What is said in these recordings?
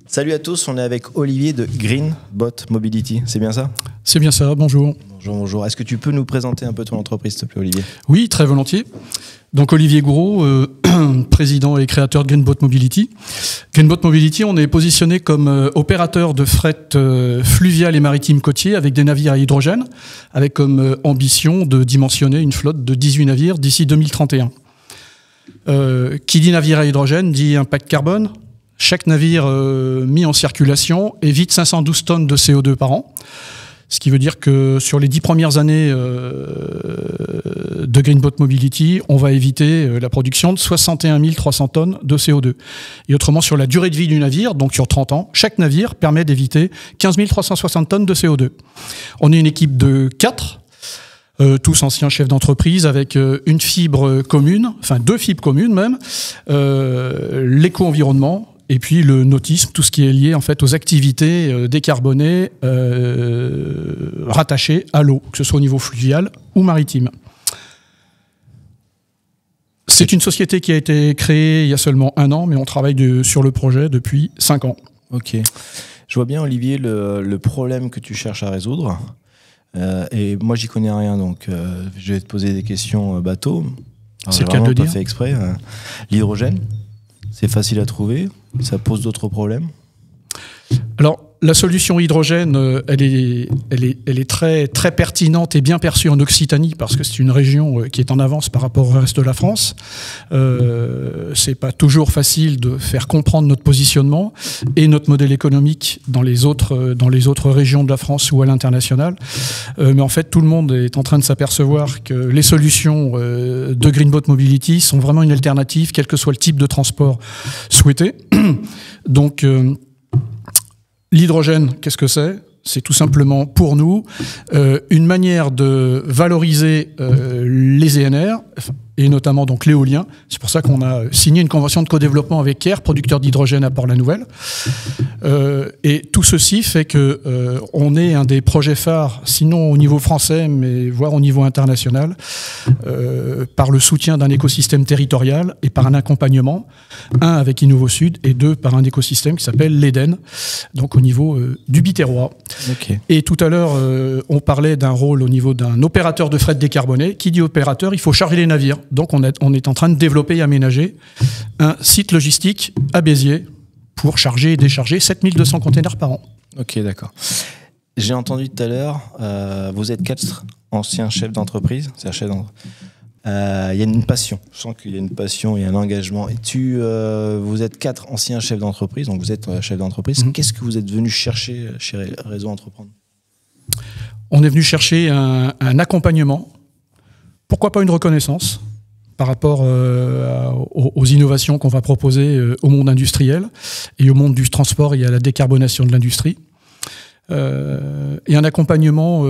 Salut à tous, on est avec Olivier de Greenbot Mobility, c'est bien ça? C'est bien ça, bonjour. Bonjour. Est-ce que tu peux nous présenter un peu ton entreprise, s'il te plaît, Olivier? Oui, très volontiers. Donc Olivier Gouraud, président et créateur de Greenbot Mobility. Greenbot Mobility, on est positionné comme opérateur de fret fluvial et maritime côtier avec des navires à hydrogène, avec comme ambition de dimensionner une flotte de 18 navires d'ici 2031. Qui dit navire à hydrogène dit impact carbone. Chaque navire mis en circulation évite 512 tonnes de CO2 par an. Ce qui veut dire que sur les 10 premières années de Greenbot Mobility, on va éviter la production de 61 300 tonnes de CO2. Et autrement, sur la durée de vie du navire, donc sur 30 ans, chaque navire permet d'éviter 15 360 tonnes de CO2. On est une équipe de 4, tous anciens chefs d'entreprise, avec une fibre commune, enfin 2 fibres communes même, l'éco-environnement, et puis le nautisme, tout ce qui est lié en fait aux activités décarbonées rattachées à l'eau, que ce soit au niveau fluvial ou maritime. C'est une société qui a été créée il y a seulement 1 an, mais on travaille sur le projet depuis 5 ans. Ok. Je vois bien, Olivier, le problème que tu cherches à résoudre. Et moi, j'y connais rien, donc je vais te poser des questions bateau. C'est le cas de le dire. Pas fait exprès. L'hydrogène, c'est facile à trouver. Ça pose d'autres problèmes? Alors, la solution hydrogène, elle est très, très pertinente et bien perçue en Occitanie parce que c'est une région qui est en avance par rapport au reste de la France. C'est pas toujours facile de faire comprendre notre positionnement et notre modèle économique dans les autres régions de la France ou à l'international. Mais en fait, tout le monde est en train de s'apercevoir que les solutions de Greenbot Mobility sont vraiment une alternative, quel que soit le type de transport souhaité. Donc, l'hydrogène, qu'est-ce que c'est? C'est tout simplement pour nous une manière de valoriser les ENR, et notamment donc l'éolien. C'est pour ça qu'on a signé une convention de co-développement avec Caire, producteur d'hydrogène à Port-la-Nouvelle. Et tout ceci fait que on est un des projets phares, sinon au niveau français, mais voire au niveau international, par le soutien d'un écosystème territorial et par un accompagnement, 1 avec Innovo Sud et 2 par un écosystème qui s'appelle l'Eden, donc au niveau du Biterrois. Okay. Et tout à l'heure, on parlait d'un rôle au niveau d'un opérateur de fret décarboné. Qui dit opérateur, il faut charger les navires. Donc on est en train de développer et aménager un site logistique à Béziers pour charger et décharger 7200 containers par an. Ok, d'accord. J'ai entendu tout à l'heure, vous êtes 4 anciens chefs d'entreprise. Il y a une passion. Je sens qu'il y a une passion, il y a un engagement. Et vous êtes 4 anciens chefs d'entreprise, donc vous êtes chef d'entreprise. Qu'est-ce que vous êtes venu chercher chez Réseau Entreprendre? On est venu chercher un accompagnement. Pourquoi pas une reconnaissance par rapport aux innovations qu'on va proposer au monde industriel et au monde du transport et à la décarbonation de l'industrie. Et un accompagnement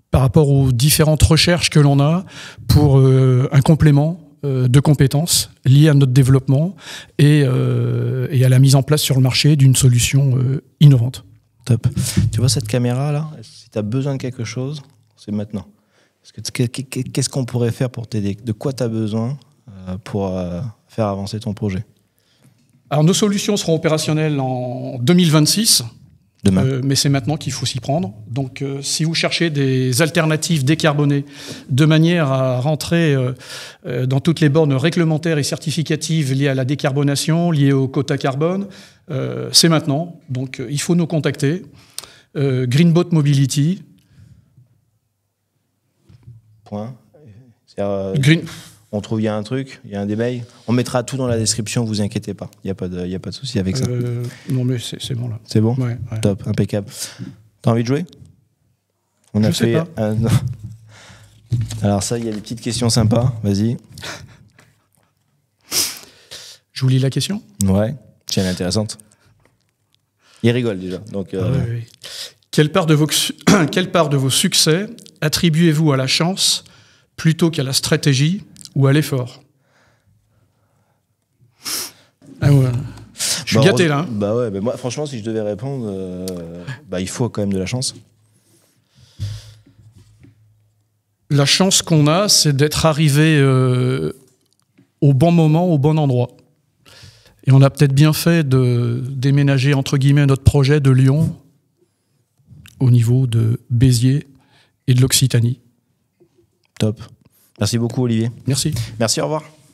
par rapport aux différentes recherches que l'on a pour un complément de compétences liées à notre développement et à la mise en place sur le marché d'une solution innovante. Top. Tu vois cette caméra-là? Si tu as besoin de quelque chose, c'est maintenant. Qu'est-ce qu'on pourrait faire pour t'aider? De quoi tu as besoin pour faire avancer ton projet? Alors, nos solutions seront opérationnelles en 2026. Demain. Mais c'est maintenant qu'il faut s'y prendre. Donc, si vous cherchez des alternatives décarbonées de manière à rentrer dans toutes les bornes réglementaires et certificatives liées à la décarbonation, liées au quota carbone, c'est maintenant. Donc, il faut nous contacter. Greenbot Mobility. Point. On trouve, il y a un truc, il y a un démail. On mettra tout dans la description, vous inquiétez pas. Il n'y a pas de souci avec ça. Non, mais c'est bon là. C'est bon? Ouais. Top, impeccable. T'as envie de jouer? Je sais pas. Alors ça, il y a des petites questions sympas. Vas-y. Je vous lis la question? Ouais, elle est intéressante. Il rigole déjà. Donc, oui. Quelle part de vos succès attribuez-vous à la chance plutôt qu'à la stratégie ou à l'effort? Ah ouais. Je suis gâté là. Hein. Bah ouais, moi franchement, si je devais répondre, il faut quand même de la chance. La chance qu'on a, c'est d'être arrivé au bon moment, au bon endroit. Et on a peut-être bien fait de déménager, entre guillemets, notre projet de Lyon au niveau de Béziers et de l'Occitanie. Top. Merci beaucoup, Olivier. Merci. Merci, au revoir.